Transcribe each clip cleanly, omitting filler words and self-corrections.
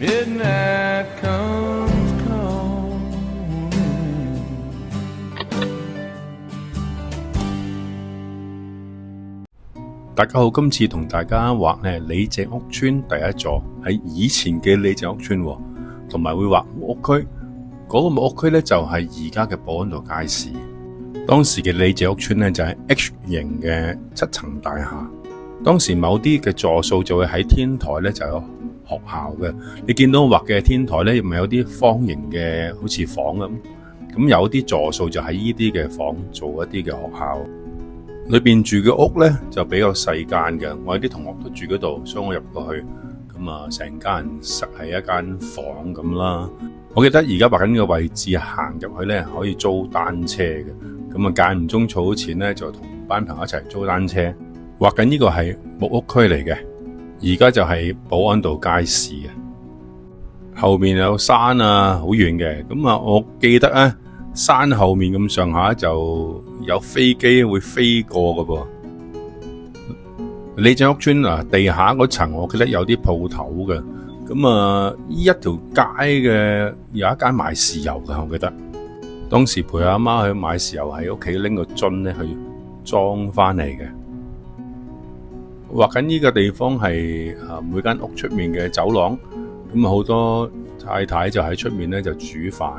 midnight comes calling. 大家好，今次同大家畫呢李鄭屋村第一座，喺以前嘅李鄭屋村，同埋會畫木屋區。嗰個木屋區呢，就係而家嘅保安道街市。當時嘅李鄭屋村呢，就係 H 型嘅7層大廈。當時某啲嘅座數就會喺天台呢就有學校嘅。你見到我畫嘅天台呢，咪有啲方形嘅好似房咁。咁有啲座數就喺呢啲嘅房做一啲嘅學校。裏邊住嘅屋呢，就比較細間嘅，我有啲同學都住嗰度，所以我入過去，咁啊成家人實係一間房咁啦。我記得而家畫緊呢個位置，行入去呢可以租單車嘅，咁啊間唔中儲錢呢，就同班朋友一齊租單車。畫緊呢個係木屋區嚟嘅，而家就係保安道街市嘅，後面有山啊，好遠嘅。咁啊，我記得呢，山後面咁上下就有飛機會飛過㗎噃。李鄭屋村啊，地下嗰層我記得有啲鋪頭嘅。咁啊，呢一條街嘅有一間賣豉油嘅，我記得。當時陪阿媽去買豉油，喺屋企拎個樽咧去裝翻嚟嘅。畫緊呢個地方係每間屋出面嘅走廊，咁啊好多太太就喺出面咧就煮飯。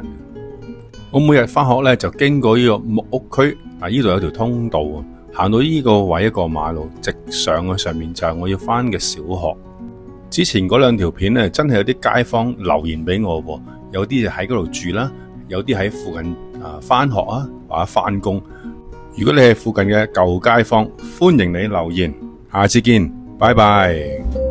我每日返學咧就經過呢個木屋區，呢度有條通道啊，行到呢個位一個馬路直上嘅上面就係我要返嘅小學。之前嗰兩條片咧真係有啲街坊留言俾我喎，有啲就喺嗰度住啦，有啲喺附近返學啊或者返工。如果你係附近嘅舊街坊，歡迎你留言，下次見，拜拜。